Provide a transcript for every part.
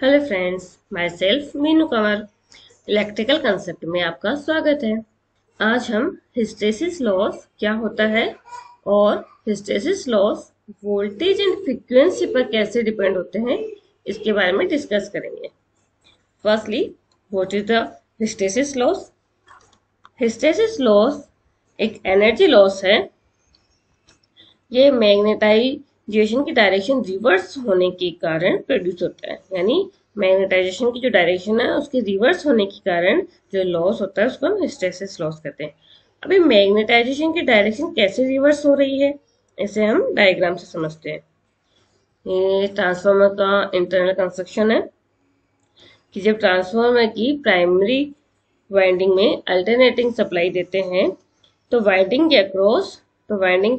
Hello friends, my self Meenu Kanwar. Electrical concept में आपका स्वागत है। आज हम हिस्टेरिसिस लॉस क्या होता है और hysteresis loss voltage and frequency पर कैसे डिपेंड होते हैं इसके बारे में डिस्कस करेंगे। Firstly, what is the hysteresis loss? Hysteresis loss एक एनर्जी लॉस है। ये मैग्नेटाइजेशन की डायरेक्शन रिवर्स होने के कारण प्रोड्यूस होता है, यानी मैग्नेटाइजेशन की जो डायरेक्शन है उसके रिवर्स होने के कारण जो लॉस होता है उसको हम हिस्टेरिसिस लॉस कहते हैं। अभी मैग्नेटाइजेशन की डायरेक्शन कैसे रिवर्स हो रही है इसे हम डायग्राम से समझते हैं। ये ट्रांसफार्मर का इंटरनल कंस्ट्रक्शन है कि जब ट्रांसफार्मर की प्राइमरी वाइंडिंग में अल्टरनेटिंग सप्लाई देते हैं तो वाइंडिंग के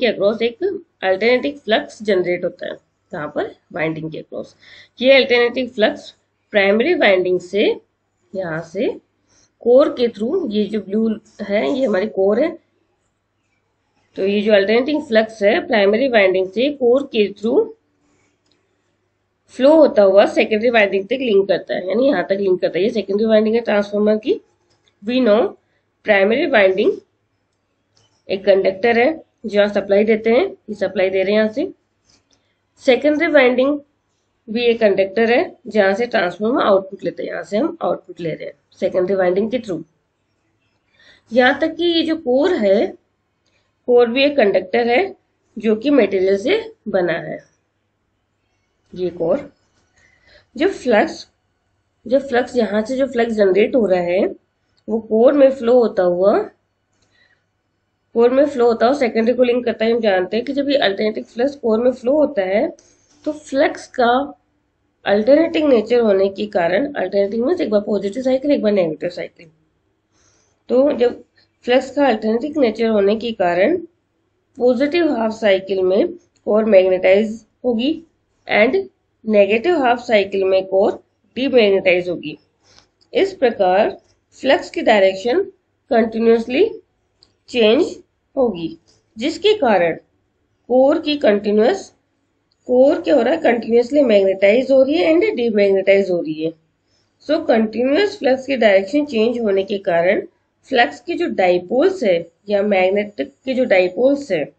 अक्रॉस एक अल्टरनेटिंग फ्लक्स जनरेट होता है। कहाँ पर? वाइंडिंग के अक्रॉस। ये अल्टरनेटिंग फ्लक्स प्राइमरी वाइंडिंग से यहाँ से कोर के थ्रू, ये जो ब्लू है ये हमारी कोर है, तो ये जो अल्टरनेटिंग फ्लक्स है प्राइमरी वाइंडिंग से कोर के थ्रू फ्लो होता हुआ सेकेंडरी वाइंडिंग तक लिंक करता है, यानी यहाँ तक लिंक करता है। ये सेकेंडरी वाइंडिंग है ट्रांसफार्मर की। वी नो प्राइमरी वाइंडिंग एक कंडक्टर है जहाँ सप्लाई देते हैं, ये सप्लाई दे रहे हैं यहाँ से। सेकेंडरी वाइंडिंग भी एक कंडक्टर है जहाँ से ट्रांसफार्मर आउटपुट लेते हैं, यहाँ से हम आउटपुट ले रहे हैं सेकेंडरी वाइंडिंग के थ्रू। यहाँ तक कि ये जो कोर है, कोर भी एक कंडक्टर है जो कि मटेरियल से बना है। ये कोर जो फ्लक्स यहाँ से जो फ्लक्स जनरेट हो रहा है वो कोर में फ्लो होता हुआ सेकेंडरी को लिंक करता है। हम जानते हैं कि जब ये अल्टरनेटिंग फ्लक्स कोर में फ्लो होता है तो फ्लक्स का अल्टरनेटिंग नेचर होने के कारण, अल्टरनेटिंग मींस एक बार पॉजिटिव साइकिल एक बार नेगेटिव साइकिल, तो जब फ्लक्स का अल्टरनेटिंग नेचर होने के कारण पॉजिटिव हाफ साइकिल में कोर मैग्नेटाइज होगी एंड नेगेटिव हाफ साइकिल में कोर डीमैग्नेटाइज होगी। इस प्रकार फ्लक्स की डायरेक्शन कंटिन्यूसली चेंज होगी, जिसके कारण कोर क्या हो रहा है, कंटिन्यूसली मैग्नेटाइज हो रही है एंड डीमैग्नेटाइज हो रही है। सो कंटिन्यूस फ्लक्स की डायरेक्शन चेंज होने के कारण फ्लक्स के जो डाइपोल्स है या मैग्नेटिक के जो डाइपोल्स है,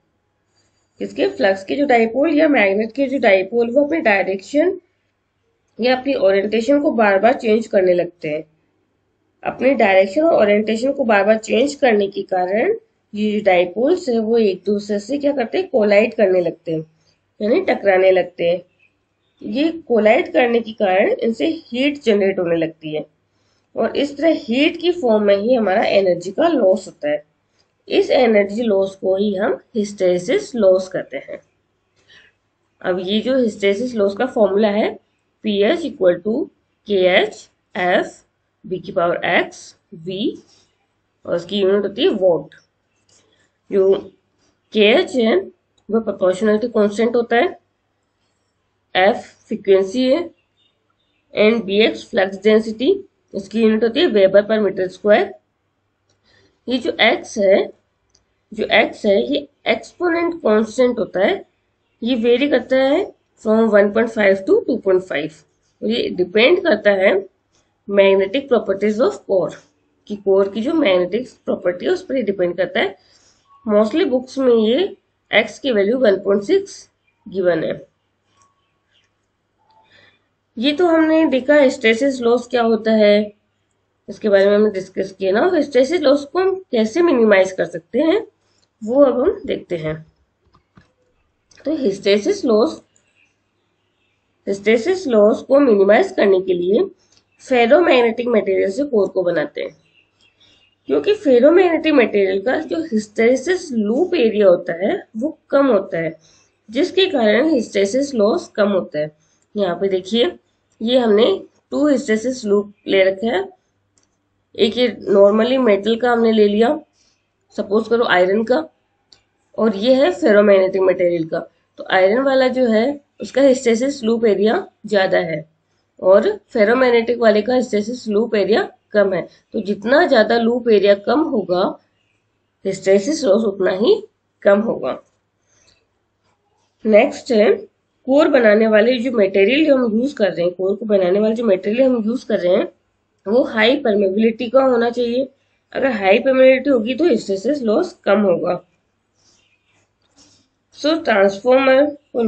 इसके फ्लक्स के जो डाइपोल या मैग्नेट के जो डाइपोल, वो अपनी डायरेक्शन या अपनी ओरिएंटेशन को बार बार चेंज करने लगते हैं। अपनी डायरेक्शन और ओरिएंटेशन को बार बार चेंज करने के कारण ये डाइपोल्स है वो एक दूसरे से क्या करते हैं, कोलाइड करने लगते हैं, यानी टकराने लगते हैं। ये कोलाइड करने के कारण इनसे हीट जनरेट होने लगती है और इस तरह हीट की फॉर्म में ही हमारा एनर्जी का लॉस होता है। इस एनर्जी लॉस को ही हम हिस्टेरिसिस लॉस कहते हैं। अब ये जो हिस्टेरिसिस लॉस का फॉर्मूला है, PH equal to KH F B की पावर X V, और उसकी यूनिट होती है वॉट। जो KH है वो प्रोपोर्शनलिटी कांस्टेंट होता है, F फ्रीक्वेंसी है एंड BX फ्लक्स डेंसिटी, इसकी यूनिट होती है वेबर पर मीटर स्क्वायर। ये जो X है ये एक्सपोनेंट कांस्टेंट होता है, ये वेरी करता है फ्रॉम 1.5 टू 2.5। ये डिपेंड करता है मैग्नेटिक प्रॉपर्टीज ऑफ कोर, कि कोर की जो मैग्नेटिक प्रॉपर्टी है उस पर डिपेंड करता है। मोस्टली बुक्स में ये x की वैल्यू 1.6 गिवन है। ये तो हमने देखा हिस्टेरिसिस लॉस क्या होता है, इसके बारे में हमने डिस्कस किया ना। हिस्टेरिसिस लॉस को हम कैसे मिनिमाइज कर सकते हैं वो अब हम देखते हैं। तो हिस्टेरिसिस लॉस को मिनिमाइज करने के लिए फेरोमैग्नेटिक मटेरियल से कोर को बनाते हैं, क्योंकि फेरोमैग्नेटिक मटेरियल का जो हिस्टेरिसिस लूप एरिया होता है वो कम होता है, जिसके कारण हिस्टेरिसिस लॉस कम होता है। यहाँ पे देखिए, ये हमने 2 हिस्टेरिसिस लूप ले रखे हैं। एक ये नॉर्मली मेटल का हमने ले लिया, सपोज करो आयरन का, और ये है फेरोमैग्नेटिक मटेरियल का। तो आयरन वाला जो है उसका हिस्टेरिसिस लूप एरिया ज्यादा है और फेरोमैग्नेटिक वाले का हिस्टेरिसिस लूप एरिया कम है। तो जितना ज्यादा लूप एरिया कम होगा हिस्टेरिसिस लॉस उतना ही कम होगा। नेक्स्ट है कोर बनाने वाले जो मटेरियल हम यूज कर रहे हैं, कोर को बनाने वाले जो मटेरियल हम यूज कर रहे हैं वो हाई परमेबिलिटी का होना चाहिए। अगर हाई परमेबिलिटी होगी तो हिस्टेरेसिस लॉस कम होगा। सो ट्रांसफॉर्मर को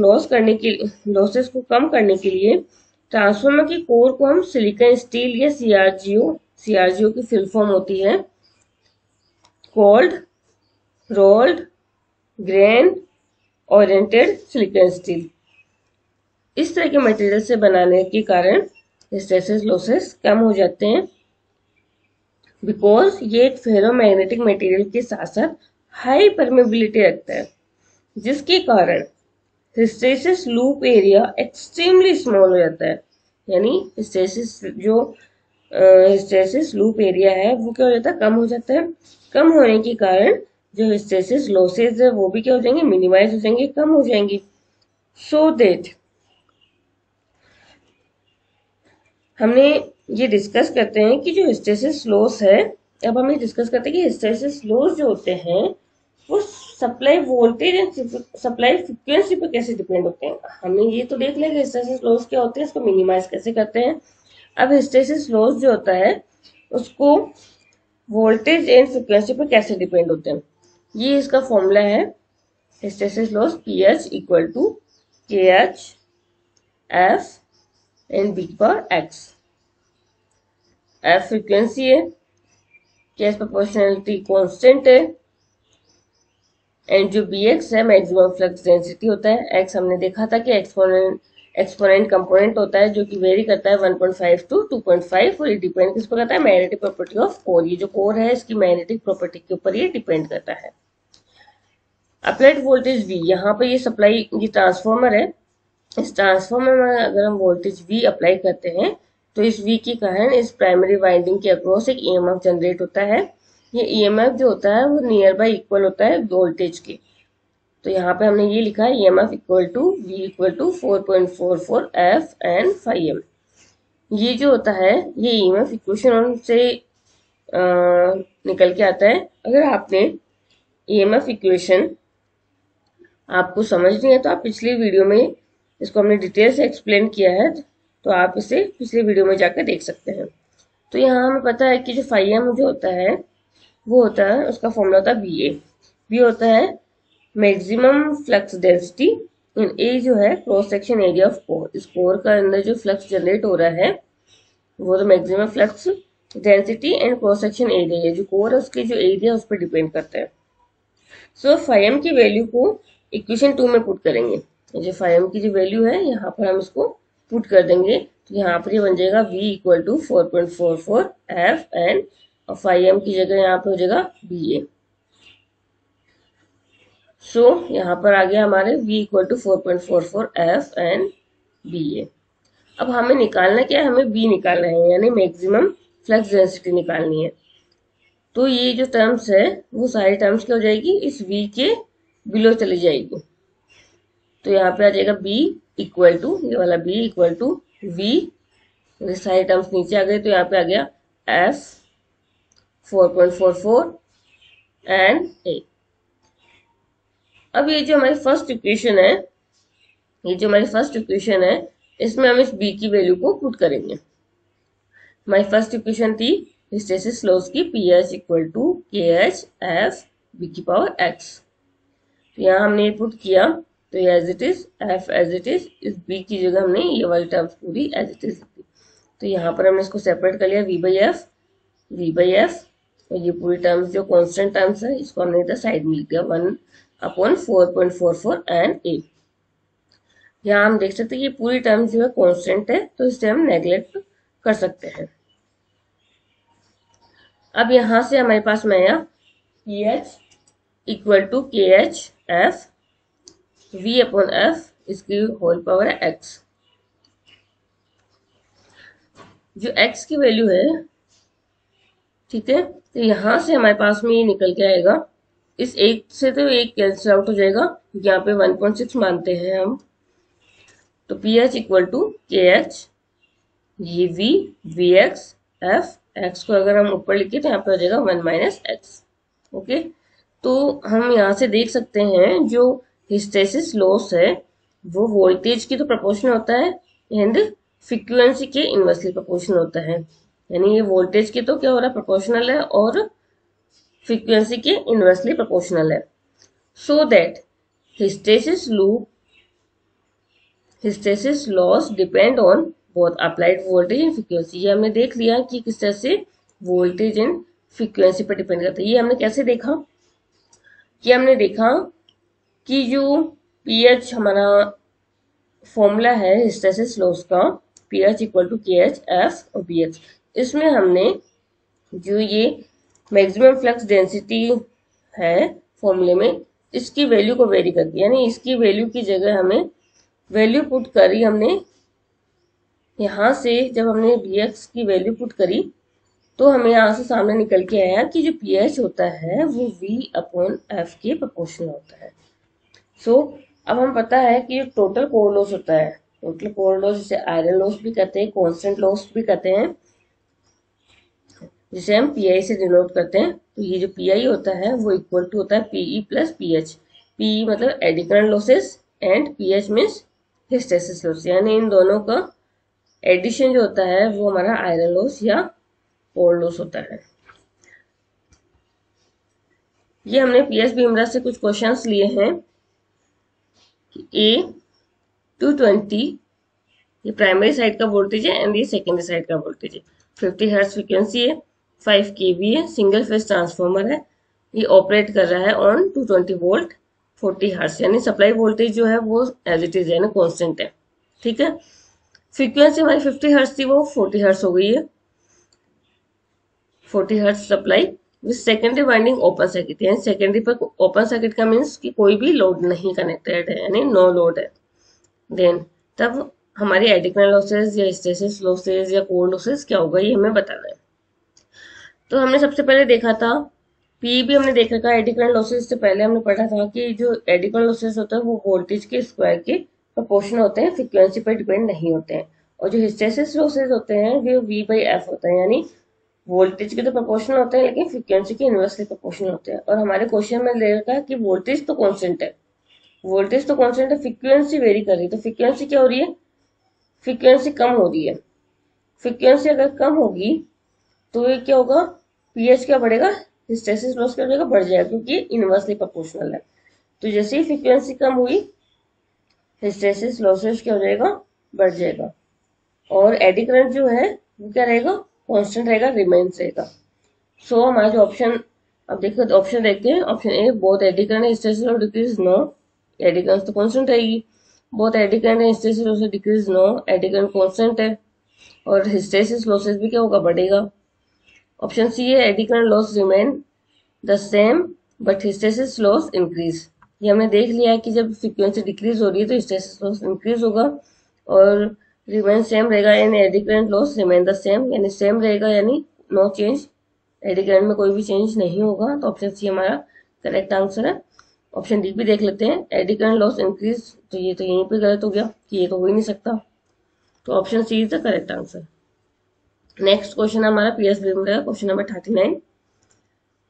लॉसेस को कम करने के लिए ट्रांसफॉर्मर की कोर को हम सिलिकॉन स्टील या सीआरजीओ की फुल फॉर्म होती है cold rolled grain oriented silicon steel, इस तरह के मटेरियल से बनाने के कारण हिस्टेरेसिस लॉसेस कम हो जाते हैं। बिकॉज ये एक फेरोमैग्नेटिक मटेरियल के साथ साथ हाई परमेबिलिटी रखता है, जिसके कारण hysteresis loop area extremely small हो जाता है। यानी हिस्टेरेसिस लूप एरिया है वो क्या हो जाता है, कम हो जाता है। कम होने के कारण जो हिस्टेरेसिस लॉसेज है वो भी क्या हो जाएंगे, मिनिमाइज हो जाएंगे, कम हो जाएंगे। सो दैट हमने ये डिस्कस करते हैं कि जो हिस्टेरेसिस लॉस है, अब हम ये डिस्कस करते हैं कि हिस्टेरेसिस लॉस जो होते हैं वो supply voltage and supply frequency पे कैसे डिपेंड होते हैं। हमने ये तो देख लिया कि हिस्टेरेसिस लॉस क्या होते हैं, इसको मिनिमाइज कैसे करते हैं। अब हिस्टेरेसिस लॉस जो होता है उसको वोल्टेज एंड फ्रीक्वेंसी पे कैसे डिपेंड होते हैं। ये इसका फॉर्मूला है hysteresis loss PH equal to KH F and B पर X। F फ्रीक्वेंसी है, KH प्रोपोर्शनलिटी कांस्टेंट है, एंड जो BX है मैक्सिमम फ्लक्स डेंसिटी होता है। X हमने देखा था कि एक्सपोनेंट कंपोनेंट होता है जो कि वेरी करता है 1.5 to 2.5 और ये डिपेंड किस पर करता है, मैग्नेटिक प्रॉपर्टी ऑफ कोर। ये जो कोर है इसकी मैग्नेटिक प्रॉपर्टी के ऊपर ये डिपेंड करता है। अप्लाइड वोल्टेज V, यहाँ पर ये सप्लाई, ये ट्रांसफॉर्मर है, इस ट्रांसफॉर्मर में अगर हम वोल्टेज V अप्लाई करते हैं तो इस V के कारण इस प्राइमरी वाइंडिंग के अक्रॉस एक EMF जनरेट होता है। ये EMF जो होता है वो नियर बाय इक्वल होता है वोल्टेज के। तो यहाँ पे हमने ये लिखा है EMF equal to V equal to 4.44 F and phi m। ये जो होता है ये EMF इक्वेशन से निकल के आता है। अगर आपने EMF इक्वेशन आपको समझ नहीं है तो आप पिछली वीडियो में इसको हमने डिटेल से एक्सप्लेन किया है, तो आप इसे पिछले वीडियो में जाकर देख सकते हैं। तो यहाँ हमें पता है कि जो phi m जो होता है वो होता है, उसका फॉर्मूला होता है VA। V होता है maximum flux density in A जो है cross section area of core. इस कोर का अंदर जो फ्लक्स जनरेट हो रहा है वो तो maximum flux density and cross section area है, जो कोर है उसके जो एरिया उस पर डिपेंड करता है। सो phi m की वैल्यू को इक्वेशन 2 में पुट करेंगे। जो phi m की जो वैल्यू है यहाँ पर हम इसको पुट कर देंगे, तो यहाँ पर ये बन जाएगा V equal to 4.44 F and और phi m की जगह यहाँ पे हो जाएगा BA। सो यहाँ पर आ गया हमारे V equal to 4.44 F and BA। अब हमें निकालना क्या है, हमें B निकालना है, यानी मैक्सिमम फ्लक्स डेंसिटी निकालनी है। तो ये जो टर्म्स है वो सारी टर्म्स क्या हो जाएगी, इस V के बिलो चली जाएगी। तो यहाँ पे आ जाएगा B इक्वल टू, ये वाला B इक्वल टू V, ये सारी टर्म्स नीचे आ गए, तो यहाँ पे आ गया F 4.44 एंड A। अब ये जो हमारी फर्स्ट इक्वेशन है, इसमें हम इस B की वैल्यू को पुट करेंगे। हमारी फर्स्ट इक्वेशन थी हिस्टेरेसिस लॉस की PH equal to KH F B की पावर X। तो यहाँ हमने पुट किया तो ये as it is, F as it is, इस B की जगह हमने ये वाली टर्म्स पूरी एज इट इज लिखी। तो यहाँ पर हमने इसको सेपरेट कर लिया V by F, और ये पूरी टर्म्स जो कांस्टेंट टर्म्स है इसको हमने इधर साइड में लिख दिया 1/4.44 एंड A। यहाँ हम देख सकते हैं कि पूरी टर्म जो है कांस्टेंट है, तो इसे हम नेग्लेक्ट कर सकते हैं। अब यहाँ से हमारे पास में आया PH equal to KH F V upon F, इसकी होल पावर है X। जो X की वैल्यू है, ठीक है, तो यहाँ से हमारे पास में ये निकल के आएगा, इस एक से तो एक कैंसिल आउट हो जाएगा, यहाँ पे 1.6 मानते हैं हम। तो PH इक्वल टू KH, ये V, VX, F, X को अगर हम ऊपर लिखे तो यहाँ पे हो जाएगा 1 माइनस X। ओके, तो हम यहाँ से देख सकते हैं जो हिस्टेरेसिस लॉस है वो वोल्टेज की तो प्रोपोर्शनल होता है एंड फ्रीक्वेंसी के इनवर्सली प्रोपोर्शनल होता है। यानी ये वोल्टेज की तो क्या हो रहा है, प्रोपोर्शनल है, और फ्रीक्वेंसी के इनवर्सली प्रोपोर्शनल है। So that hysteresis loop hysteresis loss depend on both applied voltage and frequency. ये हमने देख लिया कि किस तरह से वोल्टेज एंड फ्रीक्वेंसी पर डिपेंड करता है। ये हमने कैसे देखा कि हमने देखा कि जो पीएच हमारा फॉर्मूला है हिस्टेरिसिस लॉस का, पीएच इक्वल टू के एच एफ और बीएच, इसमें हमने जो ये मैक्सिमम फ्लक्स डेंसिटी है फॉर्मूले में, इसकी वैल्यू को वेरी करके, यानी इसकी वैल्यू की जगह हमें वैल्यू पुट करी हमने यहाँ से। जब हमने bx की वैल्यू पुट करी तो हमें यहाँ से सामने निकल के आया कि जो pH होता है वो V/F के प्रोपोर्शनल होता है। सो अब हम पता है कि जो टोटल कोर लॉस होता है, टोटल कोर लॉस जिसे आयरन लॉस भी कहते हैं, कांस्टेंट लॉस भी कहते हैं, जिसे हम PI से डिनोट करते हैं। तो ये जो PI होता है वो इक्वल टू होता है PE प्लस PH। PE मतलब eddy current losses and PH means hysteresis loss, यानी इन दोनों का एडिशन जो होता है वो हमारा आयरन लॉस या कोर लॉस होता है। ये हमने PS बीमरा से कुछ क्वेश्चंस लिए हैं। A 220 ये प्राइमरी साइड का वोल्टेज है एंड ये सेकेंडरी साइड का वोल्टेज है। 50 हर्ट्ज फ्रीक्वेंसी है, 5 kV है, सिंगल फेज ट्रांसफॉर्मर है, ये ऑपरेट कर रहा है ऑन 220 वोल्ट 40 हर्ट्ज, यानी सप्लाई वोल्टेज जो है वो एज इट इज यानी कांस्टेंट है। ठीक है, फ्रीक्वेंसी हमारी 50 हर्ट्ज थी वो 40 हर्ट्ज हो गई है, 40 hertz supply with secondary winding open circuit. यानी सेकेंडरी पर ओपन सर्किट का मीन्स कि कोई भी लोड नहीं कनेक्टेड है, यानी नो लोड है। देन तब हमारी एडी करंट लॉसेस या हिस्टेरिसिस लॉसेस या कोर लॉसेस क्या होगा ये हमें बताना है। तो हमने सबसे पहले देखा था पी भी हमने देखा था एडी करंट लॉसेस से पहले हमने पढ़ा था कि जो एडी करंट लॉसेस होता है वो वोल्टेज के स्क्वायर के प्रोपोर्शनल होते हैं, फ्रीक्वेंसी पर डिपेंड नहीं होते हैं। और जो हिस्टेरिसिस लॉसेस होते हैं वो V/F होता है, यानी वोल्टेज के तो प्रोपोर्शनल होते हैं लेकिन फ्रीक्वेंसी के इनवर्सली प्रोपोर्शनल होते हैं। और हमारे क्वेश्चन में ले रखा है कि वोल्टेज तो कांस्टेंट है, वोल्टेज तो कांस्टेंट है, फ्रीक्वेंसी वेरी कर रही है। तो फ्रीक्वेंसी क्या हो रही है, फ्रीक्वेंसी कम हो रही है। फ्रीक्वेंसी अगर कम होगी तो ये क्या होगा, पीएच क्या बढ़ेगा, हिस्टेरिसिस लॉस क्या हो जाएगा, बढ़ जाएगा, क्योंकि इनवर्सली प्रोपोर्शनल है। तो जैसे ही फ्रीक्वेंसी कम हुई हिस्टेरिसिस लॉसेस क्या हो जाएगा, बढ़ जाएगा। और एडी करंट जो है वो क्या रहेगा, कांस्टेंट रहेगा, रिमेन्स रहेगा। सो हमारा जो ऑप्शन, अब देखो ऑप्शन देखते हैं। Option A both eddy current hysteresis loss decrease, no, eddy current तो कांस्टेंट रहेगी। Both eddy current hysteresis losses decrease, no, eddy current constant है और हिस्टेरिसिस लॉसेस भी क्या होगा, बढ़ेगा। ऑप्शन सी है AD current loss remain the same but hysteresis loss increase. ये हमने देख लिया है कि जब फ्रीक्वेंसी डिक्रीज हो रही है तो हिस्टेरिसिस लॉस इंक्रीज होगा और रिमेन सेम रहेगा, यानी AD current loss remain the same, यानी सेम रहेगा, यानी नो चेंज, एडी करंट में कोई भी चेंज नहीं होगा। तो ऑप्शन सी हमारा करेक्ट आंसर है। ऑप्शन डी भी देख लेते हैं, एडी करंट लॉस इंक्रीज, तो ये तो यहीं पे गलत हो गया कि ये तो हो ही नहीं सकता। तो option C is the correct answer. Next question हमारा पीएस बीमरा क्वेश्चन नंबर 39।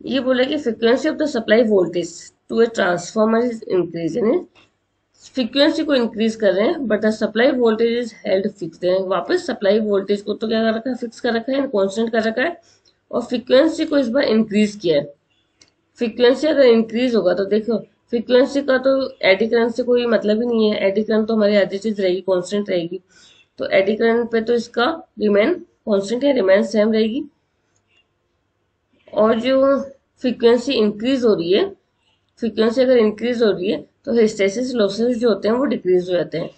ये बोला कि frequency of the supply voltage to a transformer is increase, यानी फ्रीक्वेंसी को इंक्रीज कर रहे हैं but the supply voltage is held fix. वापस सप्लाई वोल्टेज को तो क्या कर रखा है, फिक्स कर रखा है, कांस्टेंट कर रखा है, और फ्रीक्वेंसी को इस बार इंक्रीज किया है। फ्रीक्वेंसी अगर इंक्रीज होगा तो देखो फ्रीक्वेंसी का तो एडी करंट से कोई मतलब ही नहीं है, एडी करंट तो हमारी आधी चीज रहेगी, कांस्टेंट रहेगी। तो एडी करंट पे तो इसका रिमेन कांस्टेंट है, रिमेन सेम रहेगी। और जो फ्रीक्वेंसी इंक्रीज हो रही है, फ्रीक्वेंसी अगर इंक्रीज हो रही है तो हिस्टेरिसिस लॉसेस जो होते हैं वो डिक्रीज हो जाते हैं।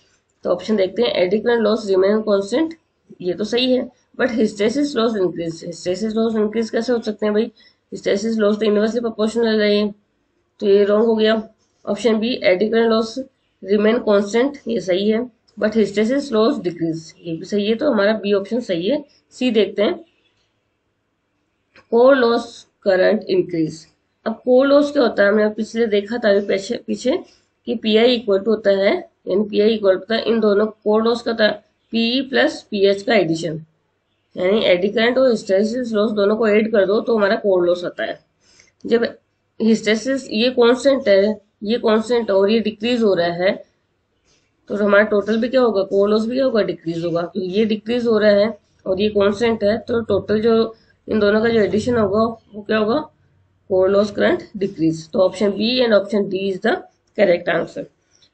तो ऑप्शन देखते हैं, eddy current loss remain constant, ये तो सही है, but hysteresis loss increase, hysteresis loss increase कैसे हो सकते हैं भाई, हिस्टेरिसिस लॉस तो इनवर्सली प्रोपोर्शनल रहे हैं, तो ये रॉन्ग हो गया। Option B eddy current loss remain constant, ये सही है, बट हिस्टेरिसिस लॉस डिक्रीज, ये भी सही है, तो हमारा बी ऑप्शन सही है। सी देखते हैं, कोर लॉस करंट इंक्रीज। अब कोर लॉस क्या होता है, हमने पिछले देखा था पीछे कि पीआई इक्वल टू होता है, यानी पीआई इक्वल होता है इन दोनों, कोर लॉस का होता है पीई प्लस पीएच का एडिशन, यानी एडी करंट और हिस्टेरिसिस लॉस दोनों को ऐड कर दो तो हमारा कोर लॉस होता है। जब हिस्टेरिसिस ये कांस्टेंट है, ये कांस्टेंट और ये डिक्रीज हो रहा है, तो हमारा टोटल भी क्या होगा, कोर लॉस भी क्या होगा, डिक्रीज होगा, क्योंकि ये डिक्रीज हो रहा है और ये कांस्टेंट है, तो टोटल जो इन दोनों का जो एडिशन होगा वो क्या होगा, कोर लॉस करंट डिक्रीज। तो option B and option D is the correct answer.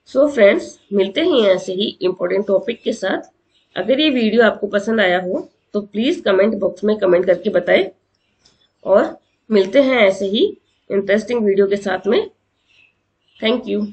So friends, मिलते हैं ऐसे ही इंपॉर्टेंट टॉपिक के साथ। अगर ये वीडियो आपको पसंद आया हो तो प्लीज कमेंट बॉक्स में कमेंट करके बताएं, और मिलते हैं ऐसे ही इंटरेस्टिंग वीडियो के साथ में। Thank you.